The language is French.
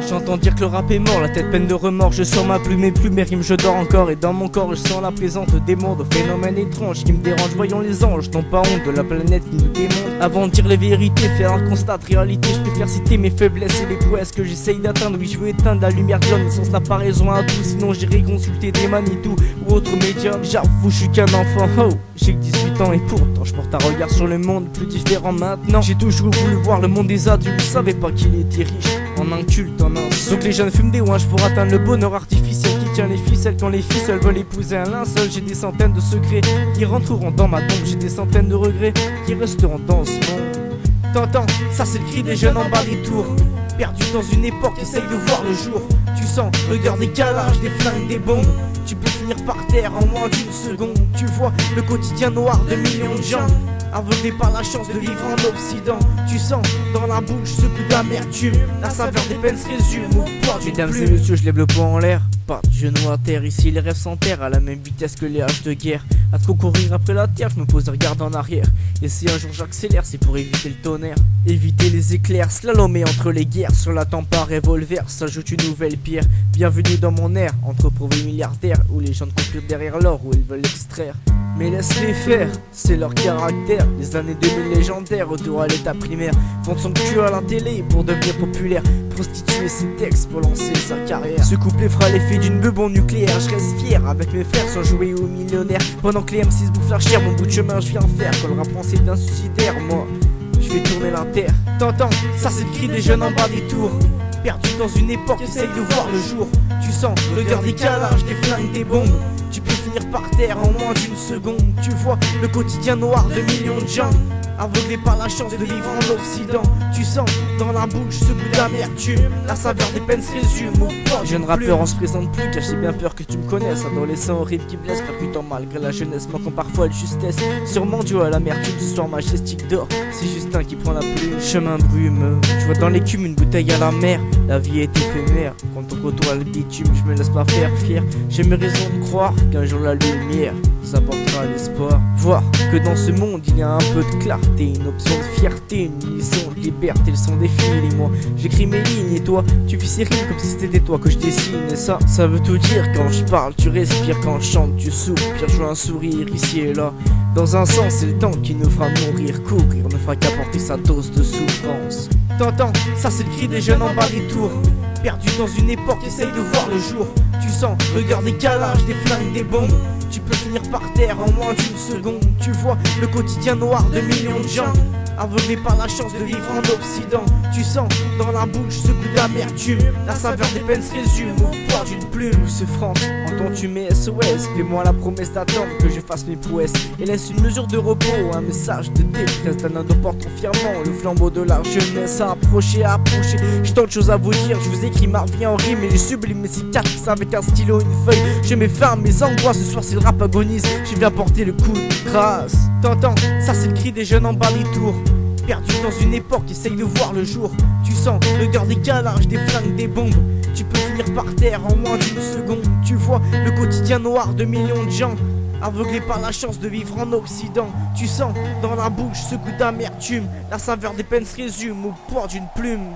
J'entends dire que le rap est mort, la tête pleine de remords. Je sens ma plume et plus mes rimes, je dors encore. Et dans mon corps je sens la plaisante des mondes, phénomène étrange qui me dérange. Voyons les anges, n'ont pas honte de la planète qui nous démonte. Avant de dire les vérités, faire un constat de réalité, je préfère citer mes faiblesses et les prouesses que j'essaye d'atteindre. Oui, je veux éteindre la lumière de l'homme sans n'a pas raison à tout. Sinon j'irai consulter des Manitou ou autres médiums. J'avoue, je suis qu'un enfant, oh, j'ai que 18 ans et pourtant je porte un regard sur le monde plus différent maintenant. J'ai toujours voulu voir le monde des adultes, je savais pas qu'il était riche en inculte, en ins. Donc les jeunes fument des ouinges pour atteindre le bonheur artificiel qui tient les ficelles quand les ficelles veulent épouser un linceul. J'ai des centaines de secrets qui rentreront dans ma tombe. J'ai des centaines de regrets qui resteront dans ce monde. T'entends, ça c'est le cri des jeunes en bas des tours, perdus dans une époque qui essaye de voir le jour. Tu sens l'odeur des calages, des flingues, des bombes. Tu peux finir par terre en moins d'une seconde. Tu vois le quotidien noir de millions de gens, aveuglés par la chance de vivre en Occident. Tu sens dans la bouche ce goût d'amertume, la saveur des peines se résume au poids d'une plume. Mesdames et messieurs, je lève le poing en l'air, pas de genoux à terre. Ici les rêves s'enterrent à la même vitesse que les haches de guerre. À trop courir après la terre, je me pose et regarde en arrière. Et si un jour j'accélère, c'est pour éviter le tonnerre, éviter les éclairs, slalomer entre les guerres. Sur la tempe à revolver s'ajoute une nouvelle pierre. Bienvenue dans mon ère, entre pauvres et milliardaires, où les gens ne concurrent derrière l'or, où ils veulent l'extraire. Mais laisse-les faire, c'est leur caractère. Les années 2000 légendaires, retour à l'état primaire. Vendre son cul à la télé pour devenir populaire, prostituer ses textes pour lancer sa carrière. Ce couplet fera l'effet d'une bombe nucléaire. Je reste fier avec mes frères sans jouer aux millionnaires. Pendant que les M6 bouffent la chair, mon bout de chemin je viens faire. Quand le rap français devient suicidaire, moi je vais tourner la terre. T'entends, ça c'est le cri des jeunes en bas des tours, perdus dans une époque qui essaye de voir le jour. Tu sens l'odeur des calages, des flingues, des bombes. Tu peux finir par terre en moins d'une seconde. Tu vois le quotidien noir de millions de gens, aveuglés par la chance de vivre en Occident. Tu sens dans la bouche ce goût d'amertume, la saveur des peines se résume au poids. Jeune rappeur, on se présente plus car j'ai bien peur que tu me connaisses. Adolescent horrible qui blesse, percutant malgré la jeunesse, manquant parfois de justesse. Sûrement dû à l'amertume, ce soir majestique d'or. C'est Justin qui prend la plume, chemin brumeux. Je vois dans l'écume une bouteille à la mer. La vie est éphémère, quand on côtoie le bitume, je me laisse pas faire fier. J'ai mes raisons de croire qu'un jour la lumière nous apportera l'espoir. Voir que dans ce monde il y a un peu de clarté, une option de fierté, une mission de liberté. Le son défile et moi j'écris mes lignes et toi tu vis ces rimes comme si c'était toi que je dessine. Et ça veut tout dire. Quand je parle tu respires, quand je chante tu soupires. Je vois un sourire ici et là. Dans un sens c'est le temps qui nous fera mourir. Courir ne fera qu'apporter sa dose de souffrance. T'entends, ça c'est le cri des jeunes en bas des tours, perdus dans une époque qui essaye de voir le jour. Tu sens l'odeur des calages, des flingues, des bombes. Tu peux finir par terre en moins d'une seconde. Tu vois le quotidien noir de millions de gens, aveuglés par la chance de vivre en Occident. Tu sens dans la bouche ce goût d'amertume, la saveur des peines se résume au poids d'une plume. Ce France, entends-tu mes SOS? Fais-moi la promesse d'attendre que je fasse mes prouesses, et laisse une mesure de repos, un message de détresse d'un ado portant fièrement le flambeau de la jeunesse. Approchez, j'ai tant de choses à vous dire. Je vous écris ma vie en rime et je sublime mes cicatrices avec un stylo, une feuille. Je m'effarme mes angoisses, ce soir c'est le rap agonise. Je viens porter le coup de grâce. T'entends, ça c'est le cri des jeunes en bas des tours, perdus dans une époque qui essaye de voir le jour. Tu sens l'odeur des calages, des flingues, des bombes. Tu peux finir par terre en moins d'une seconde. Tu vois le quotidien noir de millions de gens, aveuglés par la chance de vivre en Occident. Tu sens dans la bouche ce goût d'amertume, la saveur des peines se résume au poids d'une plume.